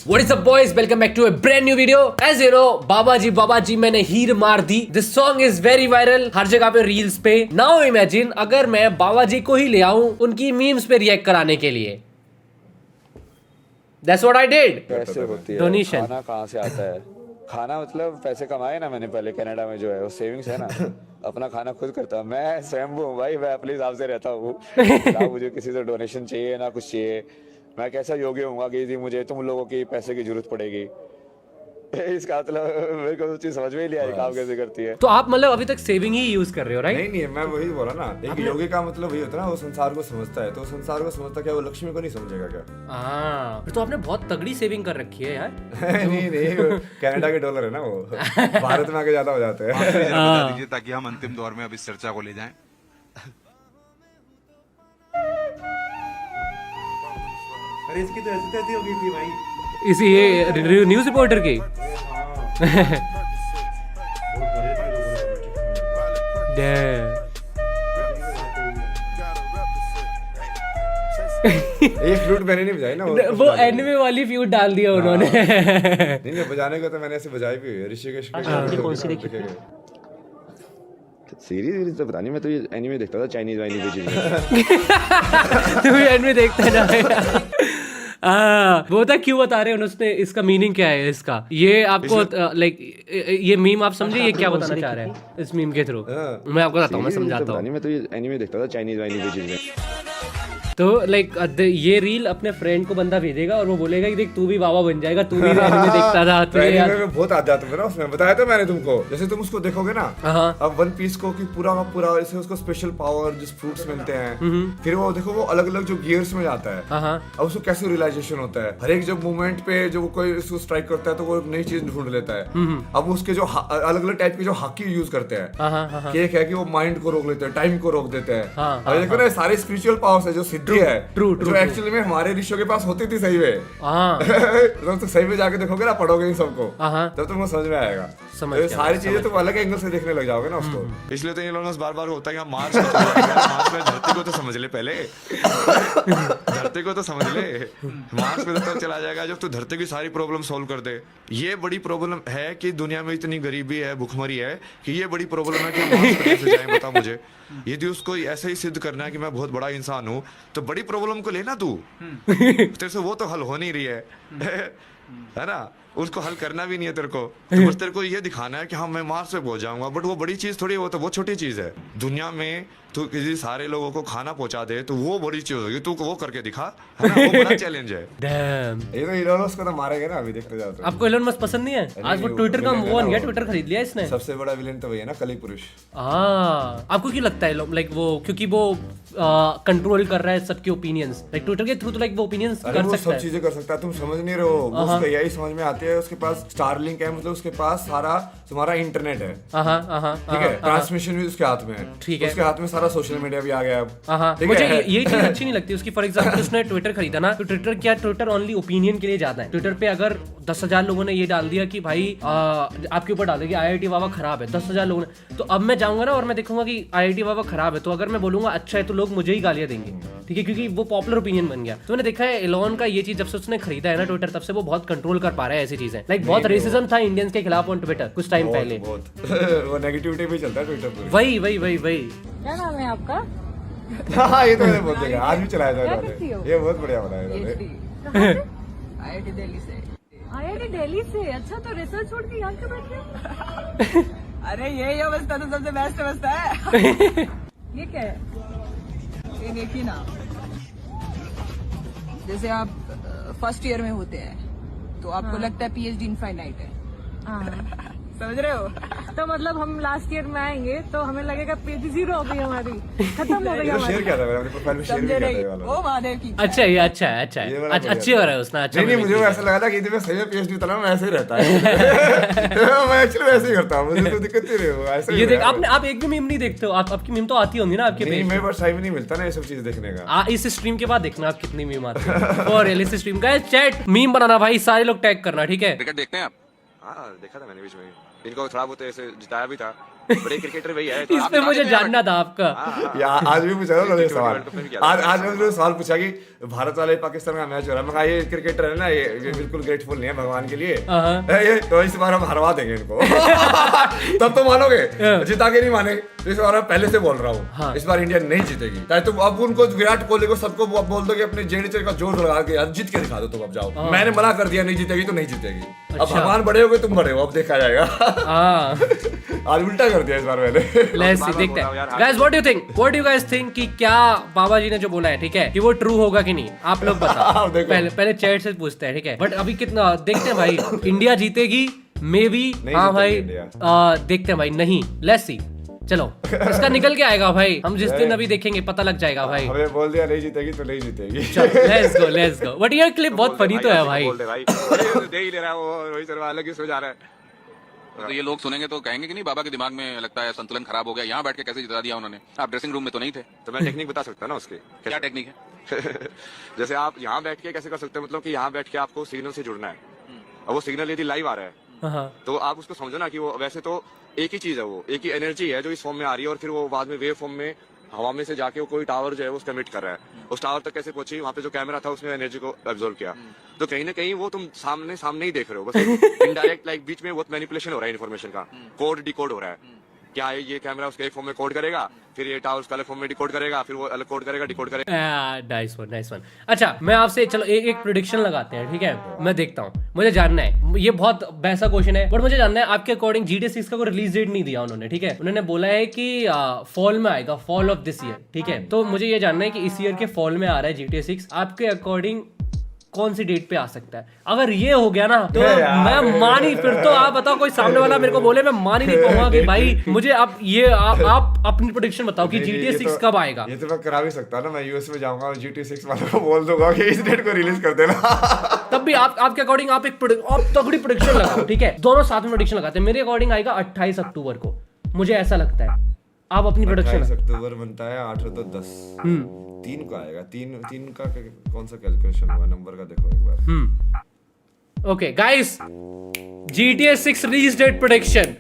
What is up boys, welcome back to a brand new video. As you know, बाबा जी मैंने हीर मार दी. This song is very viral, हर जगह पे reels पे. Now imagine अगर मैं बाबा जी को ही ले आऊं उनकी मीम्स पे रिएक्ट कराने के लिए. That's what I did. कैसे होती है Donation. खाना कहाँ से आता है? खाना मतलब पैसे कमाए ना मैंने पहले कनाडा में जो है वो सेविंग्स है ना. अपना खाना खुद करता हूँ मैं. स्वयं हूँ भाई, मैं अपने हिसाब से रहता हूँ. ना मुझे किसी से डोनेशन चाहिए ना कुछ चाहिए. मैं कैसा योग्य हूँ कि मुझे तुम लोगों की पैसे की जरूरत पड़ेगी. इसका मतलब मेरे को चीज समझ में ही नहीं आई काम कैसे करती है. तो आप मतलब अभी तक सेविंग ही यूज कर रहे हो, राइट? नहीं मैं वही बोला ना, एक योगी का मतलब वही होता है ना, वो संसार को समझता है. तो संसार को समझता क्या वो लक्ष्मी को नहीं समझेगा क्या? हाँ, फिर तो आपने बहुत तगड़ी सेविंग कर रखी है यार. नहीं कनाडा के डॉलर है ना वो. भारत में आके ज्यादा हो जाते हैं. बता दीजिए ताकि हम अंतिम दौर में अब इस चर्चा को ले जाएं. अरे इसकी तो ऐसी तैसी हो गई थी भाई. इसी ये न्यूज रिपोर्टर की. ये फ्लूट मैंने नहीं बजाई ना, वो एनिमे वाली फ्लूट डाल दिया उन्होंने. नहीं बजाने को तो मैंने ऐसे बजाई भी है. ऋषिकेश के सीरीज तो पता नहीं. मैं तो ये एनीमे देखता था, चाइनीज वाइनीज चीजें. तू भी एनिमे देखता है ना? वो था क्यों बता रहे हैं उसने, इसका मीनिंग क्या है इसका. ये आपको लाइक ये मीम आप समझे ये क्या बताना चाह रहा है इस मीम के थ्रू? मैं आपको बताता हूँ, मैं समझाता हूँ. मैं तो ये एनीमे देखता था, चाइनीज वाइनीज चीजें. तो लाइक ये रील अपने फ्रेंड को बंदा भेजेगा और वो बोलेगा कि देख तू भी बाबा बन जाएगा, तू भी एनिमे देखता था. तो यार में बहुत आध्यात्म है ना उसमें. बताया था मैंने तुमको. जैसे तुम उसको देखोगे ना, अब वन पीस को कि पूरा का पूरा ऐसे उसको स्पेशल पावर जिस फ्रूट्स मिलते हैं, फिर वो देखो वो अलग अलग जो गियर्स में जाता है. अब उसको कैसे रियलाइजेशन होता है. हर एक जब मूवमेंट पे जो कोई उसको स्ट्राइक करता है तो वो नई चीज ढूंढ लेता है. अब उसके जो अलग अलग टाइप के जो हाकी यूज करते हैं, एक है कि वो माइंड को रोक लेते हैं, टाइम को रोक देते हैं. अब देखो ना सारे स्पिरिचुअल पावर्स है जो सिद्धि है, जो एक्चुअली में हमारे ऋषियों के पास होती थी सही में. तो सही में जाके देखोगे ना, पढ़ोगे इन सबको, तब तुमको समझ में आएगा. तो सारी चीजें तुम अलग एंगल से देखने लग जाओगे ना उसको. इसलिए तो इलोन मस्क बार-बार होता है कि हम मार्स में धरती को तो समझ ले पहले. धरती को तो समझ ले. मार्स पे तो चला जाएगा जब तू धरती की सारी प्रॉब्लम सॉल्व कर दे. ये बड़ी प्रॉब्लम है कि दुनिया में इतनी गरीबी है, भूखमरी है, कि ये बड़ी प्रॉब्लम है कि हम मार्स पे कैसे जाएं. बता मुझे. यदि उसको ऐसे ही सिद्ध करना है कि मैं बहुत बड़ा इंसान हूँ, तो बड़ी प्रॉब्लम को लेना तू. तेरे से वो तो हल हो नहीं रही है ना. उसको हल करना भी नहीं है तेरे को. तो बस तेरे को ये दिखाना है कि हाँ मैं मार्स पे पहुंच जाऊंगा. बट वो बड़ी चीज थोड़ी, वो तो वो छोटी चीज है. दुनिया में तू किसी सारे लोगों को खाना पहुंचा दे तो वो बड़ी चीज होगी. तू वो करके दिखा, है ना. वो बड़ा चैलेंज है. Damn. ये तो इलोन मस्क को तो मारेंगे ना अभी, देखते जाओ तो. आपको इलोन मस्क पसंद नहीं है? आज वो ट्विटर का वो बन गया, ट्विटर खरीद लिया इसने. सबसे बड़ा विलेन तो वही है ना, कली पुरुष. आपको क्यों लगता है लाइक वो क्योंकि वो कंट्रोल कर रहा है सबके ओपिनियंस, लाइक ट्विटर के थ्रू तो लाइक वो ओपिनियंस कर सकता है. सब चीजें कर सकता है. तुम समझ नहीं रहे हो. उसको यही समझ में आती है. उसके पास स्टारलिंक है, मतलब उसके पास सारा तुम्हारा इंटरनेट है. ठीक है. ट्रांसमिशन भी उसके हाथ में है. ठीक है. उसके हाथ में सारा सोशल मीडिया भी आ गया अब. मुझे ये चीज अच्छी नहीं लगती उसकी. फॉर एग्जांपल उसने ट्विटर खरीदा ना, तो ट्विटर ओनली ओपिनियन के लिए जाता है. ट्विटर पे अगर 10,000 लोगों ने ये डाल दिया कि भाई आपके ऊपर डाल दिया कि IIT वावा खराब है, 10,000 लोगों ने, तो अब मैं जाऊंगा ना और मैं देखूंगा कि IIT वावा खराब है, तो अगर मैं बोलूंगा अच्छा है तो लोग मुझे ही गालियां देंगे. ठीक है, क्योंकि वो पॉपुलर ओपिनियन बन गया. तो मैंने देखा है एलोन का ये चीज जब से उसने खरीदा है ना ट्विटर, तब से वो बहुत कंट्रोल कर पा रहा है ऐसी चीजें. लाइक बहुत रेसिज्म था इंडियंस के खिलाफ ऑन ट्विटर कुछ टाइम पहले. वो नेगेटिविटी भी चलता है ट्विटर पर. वही. क्या नाम है आपका? हाँ ये तो मैंने बहुत देखा. आज भी चलाया था ये. बहुत बढ़िया बनाया इन्होंने. IIT दिल्ली से. IIT दिल्ली से. अच्छा, तो रिसर्च छोड़ के यहाँ क्यों बैठे हो? अरे ये अवस्था तो सबसे बेस्ट अवस्था है. ये क्या है? ये देखिए ना, जैसे आप फर्स्ट ईयर में होते हैं तो आपको लगता है PhD इनफाइनाइट है. समझ रहे हो? तो मतलब हम लास्ट ईयर में आएंगे तो हमें लगेगा PhD 0 हो गई हमारी, खत्म हो गई हमारी. शेयर किया था मैंने अपने प्रोफाइल में. शेयर किया था ये वाला. ओ महादेव की. अच्छा है, अच्छा है. अच्छी हो रहा है उसने. अच्छा नहीं मुझे ऐसा लगा था कि मैं सही में PhD उतना मैं ऐसे ही रहता है. मैं एक्चुअली वैसे ही करता हूँ. मुझे तो दिक्कत नहीं रही. ऐसे ये देख आप एक भी मीम नहीं देखते हो. आपकी मीम तो आती होंगी ना आपके पेज. मेरे पास टाइम नहीं मिलता ना ये सब चीज देखने का. इस स्ट्रीम के बाद देखना आप कितनी मीम आती है. और इस स्ट्रीम का चैट मीम बनाना भाई, सारे लोग टैग करना. ठीक है, देखते हैं आप. हाँ देखा था मैंने बीच में. इनको थोड़ा बहुत ऐसे जिताया भी था, बड़े क्रिकेटर वही है। तो इस पे मुझे जानना था आपका। आज भी पूछा ना उन्होंने सवाल, World Cup में भी किया था। आज उन्होंने सवाल पूछा कि भारत वाले पाकिस्तान का मैच हो रहा है, मैं कहा ये क्रिकेटर है ना, ये बिल्कुल ग्रेटफुल नहीं है भगवान के लिए, ये तो इस बार हम हरवा देंगे इनको। तब तो मानोगे, जिता के नहीं माने तो इस बार मैं पहले से बोल रहा हूँ, इस बार इंडिया नहीं जीतेगी। चाहे तुम अब उनको विराट कोहली को सबको बोल दो कि अपने जेडीचे का जोर लगा के यार जीत के दिखा दो, तुम अब जाओ, मैंने मना कर दिया नहीं जीतेगी तो नहीं जीतेगी। अब भगवान बड़े हो गए, तुम बड़े हो, अब देखा जाएगा। आज उल्टा कर दिया इस बार मैंने। लेट्स सी, देखते हैं। Guys what do you think, what do you guys think कि क्या बाबा जी ने जो बोला है, ठीक है, कि वो ट्रू होगा कि नहीं, आप लोग बताओ। पहले चैट से पूछते हैं, ठीक है, बट अभी कितना देखते हैं भाई, इंडिया जीतेगी मे बी, हाँ भाई देखते हैं भाई, नहीं, लेट्स सी, चलो इसका निकल के आएगा भाई, हम जिस दिन अभी देखेंगे पता लग जाएगा भाई। हमें बोल दिया नहीं जीतेगी तो नहीं जीतेगी। Let's go. बट ये क्लिप बहुत फनी तो है भाई। दे ही ले रहा है वो, रोहित शर्मा अलग ही सो जा रहा है। तो ये लोग सुनेंगे तो कहेंगे कि नहीं, बाबा के दिमाग में लगता है संतुलन खराब हो गया, यहाँ बैठ के कैसे जिता दिया उन्होंने, आप ड्रेसिंग रूम में तो नहीं थे। तो मैं टेक्निक बता सकता ना उसके, क्या टेक्निक है? जैसे आप यहाँ बैठ के कैसे कर सकते हैं, मतलब कि यहाँ बैठ के आपको सिग्नल से जुड़ना है, और वो सिग्नल यदि लाइव आ रहा है तो आप उसको समझो ना कि वो वैसे तो एक ही चीज है, वो एक ही एनर्जी है जो इस फॉर्म में आ रही है, और फिर वो बाद में वेव फॉर्म में हवा में से जाके वो कोई टावर जो है वो कमिट कर रहा है, उस टावर तक कैसे पहुंची, वहाँ पे जो कैमरा था उसने एनर्जी को एब्जॉर्ब किया। तो कहीं ना कहीं वो तुम सामने ही देख रहे हो, बस इनडायरेक्ट लाइक बीच में बहुत मैनिपुलेशन हो रहा है इन्फॉर्मेशन का, कोड डिकोड हो रहा है। क्या है, ये कैमरा उसके एक फॉर्म में कोड करेगा, फिर ये टावर उसका अलग फॉर्म में डिकोड करेगा, फिर वो अलग कोड करेगा, डिकोड करेगा। Nice one. अच्छा, मैं आपसे चलो एक प्रेडिक्शन लगाते हैं, ठीक है, मैं देखता हूँ, मुझे जानना है, ये बहुत वैसा क्वेश्चन है, बट मुझे जानना है आपके अकॉर्डिंग GTA 6 का कोई रिलीज डेट नहीं दिया उन्होंने, ठीक है, उन्होंने बोला है कि फॉल में आएगा, फॉल ऑफ दिस ईयर, ठीक है, तो मुझे ये जानना है कि इस ईयर के फॉल में आ रहा है GTA 6, आपके अकॉर्डिंग कौन सी डेट पे आ सकता है? अगर ये हो गया ना तो मैं मान ही, फिर तो आप बताओ, कोई सामने वाला मेरे को बोले, मैं मान ही नहीं पाऊंगा कि भाई मुझे आप अपनी प्रेडिक्शन बताओ कि GTA 6 कब आएगा। ये तो मैं करा भी सकता ना, मैं यूएस में जाऊंगा और GTA 6 वालों को बोल दूंगा कि इस डेट को रिलीज कर देना। तब भी आपके अकॉर्डिंग आप एक तगड़ी प्रेडिक्शन लगाओ, ठीक है, दोनों साथ में प्रेडिक्शन लगाते हैं। मेरे अकॉर्डिंग आएगा 28 अक्टूबर को, मुझे ऐसा लगता है। आप अपनी प्रोडक्शन 28 अक्टूबर बनता है, 8 तो 10 3 को आएगा, तीन का कौन सा कैलकुलेशन हुआ, नंबर का देखो एक बार। Okay guys, GTA 6 release date prediction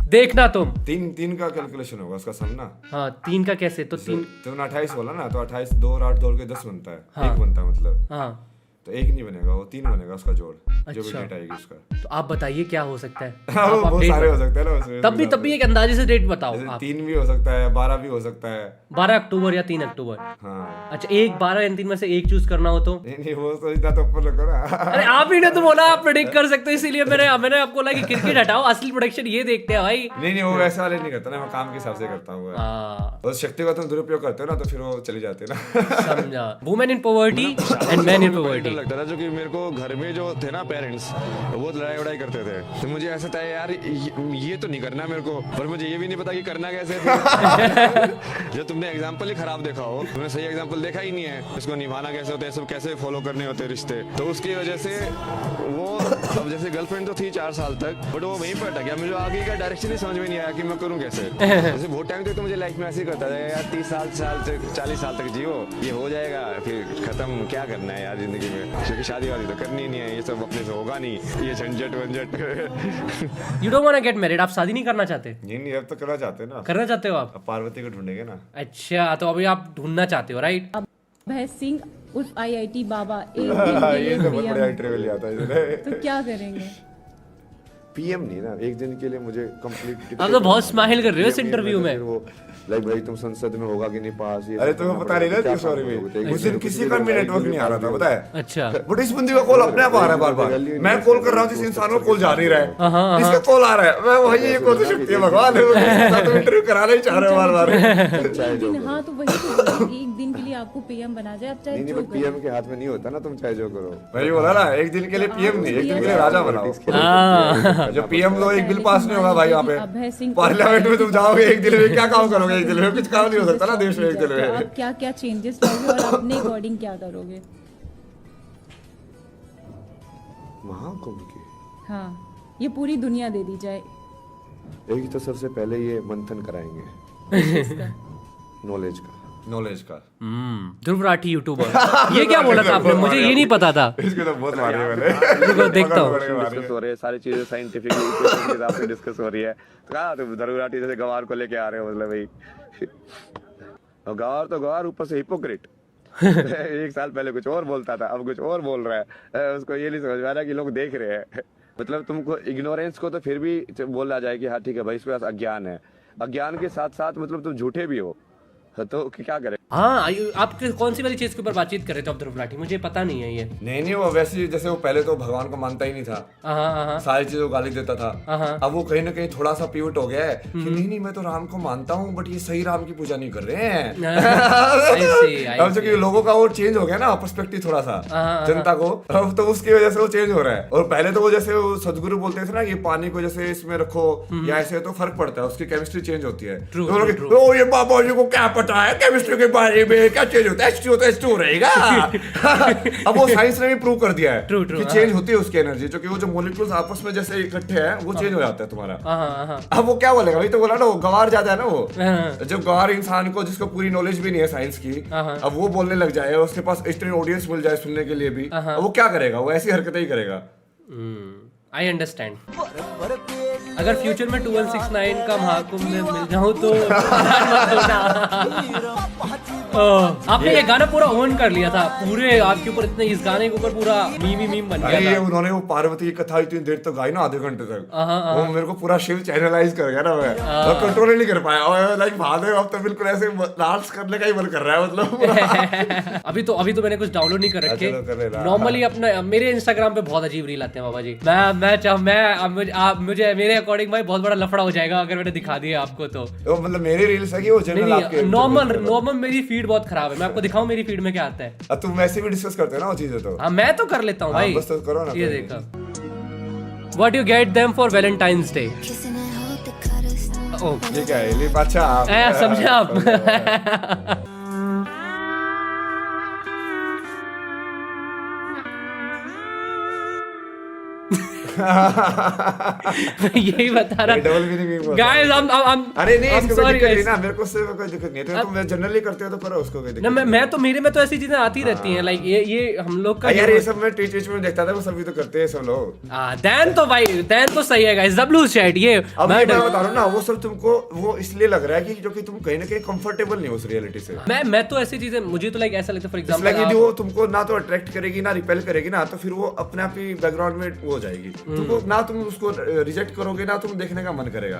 देखना तुम। 3 का कैलकुलेशन होगा उसका सम ना। हाँ 3 का कैसे, तो 3 तुमने 28 बोला ना, तो 28 2 और 8 जोड़ के 10 बनता है, एक बनता है मतलब। हाँ तो एक नहीं बनेगा, वो 3 बनेगा उसका जोड़, जो भी डेट आएगी उसका। तो आप बताइए क्या हो सकता है? वो बहुत सारे हो सकते हैं ना उसमें। तब भी एक अंदाजे से डेट बताओ आप। 3 भी हो सकता है, 12 भी हो सकता है, 12 अक्टूबर या 3 अक्टूबर। हाँ अच्छा, एक 12 या 3 में से एक चूज करना हो तो? नहीं वो तो इतना तो ऊपर रखो ना। अरे आप ही ने तो बोला आप प्रेडिक्ट कर सकते हो, इसीलिए मैंने आपको बोला कि क्रिकेट हटाओ, असली प्रेडिक्शन ये देखते हैं भाई। नहीं वो वैसे वाले नहीं करता ना, मैं काम के हिसाब से करता हूँ। उस शक्ति का तुम दुरुपयोग करते हो ना, तो फिर वो चली जाती है ना। समझा। Women in poverty and man in poverty. लगता था जो कि मेरे को घर में जो थे ना पेरेंट्स, वो लड़ाई वड़ाई करते थे, तो मुझे ऐसा था यार ये तो नहीं करना मेरे को, पर मुझे ये भी नहीं पता कि करना कैसे है। जो तुमने एग्जांपल ही खराब देखा हो, तुमने सही एग्जांपल देखा ही नहीं है, इसको निभाना कैसे होता है, सब कैसे फॉलो करने होते हैं रिश्ते, तो उसकी वजह से वो अब जैसे गर्लफ्रेंड तो थी 4 साल तक, बट वो वहीं पर अटक गया, मुझे आगे का डायरेक्शन ही समझ में नहीं आया कि मैं करूँ कैसे। जैसे बहुत टाइम तक तो मुझे लाइफ में ऐसे ही करता था यार, 30 साल 40 साल तक जियो, ये हो जाएगा, फिर खत्म, क्या करना है यार जिंदगी में, क्योंकि शादी वादी तो करनी नहीं है, ये सब अपने से होगा नहीं, ये झंझट वंझट। You don't want to get married, आप शादी नहीं करना चाहते? नहीं अब तो करना चाहते हैं ना। करना चाहते हो आप? अब पार्वती को ढूंढेंगे ना। अच्छा, तो अभी आप ढूंढना चाहते हो, राइट? अभय सिंह उर्फ IIT बाबा एक दिन के लिए ये तो बहुत बड़ा PM, इंटरव्यू लिया था इसने। तो क्या करेंगे? PM नहीं ना, एक दिन के लिए मुझे कंप्लीट। आप तो बहुत स्माइल कर रहे हो इस इंटरव्यू में। लाइक भाई तुम संसद में होगा कि नहीं पास, ये अरे तुम्हें पता नहीं ना सॉरी में उस दिन किसी का भी नेटवर्क नहीं आ रहा था, पता है? अच्छा, बट इस बंदी का कॉल अपने आप आ रहा है बार बार, मैं कॉल कर रहा हूँ जिस इंसान को कॉल जा नहीं रहा है, इसका कॉल आ रहा है, मैं भाई ये कौन सी शक्ति है भगवान, इंटरव्यू कराना ही चाह रहे बार बार। हाँ तो वही तो, एक दिन के लिए आपको PM बना जाए, आप चाहे नहीं जो बट PM के हाथ में नहीं होता ना, तुम चाहे जो करो। वही बोला ना, एक दिन के लिए PM नहीं, एक दिन के लिए राजा बनाओ। जो PM लो एक बिल पास नहीं होगा भाई, वहाँ पे पार्लियामेंट में तुम जाओगे, एक दिन में क्या काम करोगे? एक दिन में कुछ काम नहीं हो सकता ना देश में एक दिन में। आप क्या क्या चेंजेस लाओगे और अपने अकॉर्डिंग क्या करोगे? महाकुंभ की हाँ, ये पूरी दुनिया दे दी जाए। एक तो सबसे पहले ये मंथन कराएंगे नॉलेज का, नॉलेज का। ध्रुव राठी यूट्यूबर। ये क्या बोला था आपने? मुझे ये नहीं पता था। इसको तो बहुत मारी है मैंने। रुको देखता हूँ। डिस्कस हो रहे हैं सारी चीजें साइंटिफिक इक्वेशन के हिसाब से डिस्कस हो रही है। तो कहा तुम ध्रुव राठी जैसे गवार को लेके आ रहे हो, मतलब भाई और गवार तो गवार, ऊपर से हिपोक्रेट। एक साल पहले कुछ और बोलता था, अब कुछ और बोल रहा है। उसको ये नहीं समझ में आ रहा कि लोग देख रहे हैं। मतलब तुमको इग्नोरेंस को तो फिर भी बोला जाए कि हाँ ठीक है भाई इसके पास अज्ञान है। अज्ञान के साथ साथ मतलब तुम झूठे भी हो, तो क्या करें। हाँ, आप कौन सी वाली चीज के ऊपर बातचीत कर रहे थे आप ध्रुव राठी? मुझे पता नहीं है ये। नहीं वो वैसे जैसे वो पहले तो भगवान को मानता ही नहीं था, सारी चीजों को गाली देता था। अब वो कहीं ना कहीं थोड़ा सा पिवट हो गया है कि नहीं मैं तो राम को मानता हूँ, बट ये सही राम की पूजा नहीं कर रहे हैं। अब जो कि लोगों का वो चेंज हो गया ना पर्सपेक्टिव थोड़ा सा जनता को, अब तो उसकी वजह से वो चेंज हो रहा है। और पहले तो वो जैसे वो सदगुरु बोलते थे ना ये पानी को जैसे इसमें रखो या ऐसे, तो फर्क पड़ता है, उसकी केमिस्ट्री चेंज होती है। तो ये बाबा जी को क्या पता है केमिस्ट्री के बारे में, क्या चेंज होता है, H2 तो H2 रहेगा। अब वो साइंस ने भी प्रूव कर दिया है कि चेंज होती है उसकी एनर्जी, जो कि वो जो मॉलिक्यूल्स आपस में जैसे इकट्ठे हैं वो चेंज हो जाता है तुम्हारा। अब वो क्या बोलेगा, वही तो बोला ना, वो गवार ज्यादा है ना वो, जब गवार इंसान को जिसको पूरी नॉलेज भी नहीं है साइंस की, अब वो बोलने लग जाए, उसके पास इतनी ऑडियंस मिल जाए सुनने के लिए भी, अब वो क्या करेगा, वो ऐसी हरकतें ही करेगा। I understand. अगर फ्यूचर में 2169 का महाकुंभ में मिल जाऊं तो आपने ये गाना पूरा ओन कर लिया था, पूरे आपके ऊपर इतने, इस गाने के ऊपर पूरा मीम बन गया था। उन्होंने वो पार्वती की कथा इतनी देर तक गाई ना, आधे घंटे तक, वो मेरे को पूरा शिव चैनलाइज कर गया ना, मैं कंट्रोल नहीं कर पाया। और लाइक महादेव अब तो बिल्कुल ऐसे डांस करने का ही मन कर रहा है मतलब। अभी तो मैंने कुछ डाउनलोड नहीं कर रखे। नॉर्मली अपना मेरे इंस्टाग्राम पे बहुत अजीब रील आते हैं बाबा जी। मुझे मेरे अकॉर्डिंग भाई बहुत बड़ा लफड़ा हो जाएगा अगर मैंने दिखा दिया आपको तो मतलब मेरी रील्स है कि वो जनरल आपके नॉर्मल मेरी फीड बहुत खराब है। मैं आपको दिखाऊं मेरी फीड में क्या आता है? तुम वैसे भी डिस्कस करते हो ना वो चीजें, तो हाँ मैं तो कर लेता हूँ भाई। बस तो करो ना। ये देखो, what you get them for Valentine's day. ये क्या है? अच्छा समझे आप? यही बता रहा डबल मीनिंग गाइस। अरे नहीं इसको कोई दिक्कत नहीं ना, मेरे को सिर्फ कोई दिक्कत नहीं है, तो मैं जनरली करते हो तो करो, उसको कोई दिक्कत नहीं। मैं तो मेरे में तो ऐसी चीजें आती रहती हैं, लाइक ये हम लोग का यार ये सब मैं टीच में देखता था, वो सभी तो करते हैं सब लोग। दैन तो भाई दैन तो सही है गाइस। डब्ल्यू चैट ये अब मैं बता रहा हूं ना, वो सब तुमको वो इसलिए लग रहा है कि जो कि तुम कहीं ना कहीं कंफर्टेबल नहीं हो उस रियलिटी से। मैं तो ऐसी चीजें, मुझे तो लाइक ऐसा लगता है फॉर एग्जांपल यदि वो तुमको ना तो अट्रैक्ट करेगी ना रिपेल करेगी ना, तो फिर वो अपने आप ही बैकग्राउंड में वो हो जाएगी। तुमको ना तुम उसको रिजेक्ट करोगे ना तुम देखने का मन करेगा।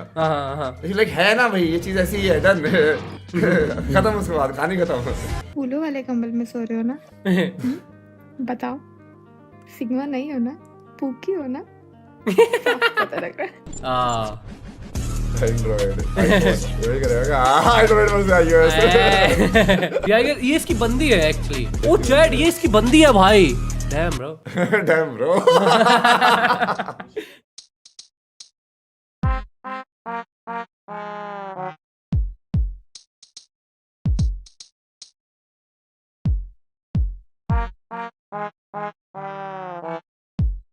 लाइक है ना भाई, ये चीज ऐसी ही है। डन खत्म, उसके बाद कहानी खत्म। फूलों वाले कंबल में सो रहे हो ना? बताओ, सिग्मा नहीं हो ना, पूकी हो ना? पता लग रहा है। एंड्रॉइड वही करेगा, एंड्रॉइड वर्सेस आईओएस। यार ये इसकी बंदी है एक्चुअली। ओ चैट ये इसकी बंदी है भाई। Damn bro.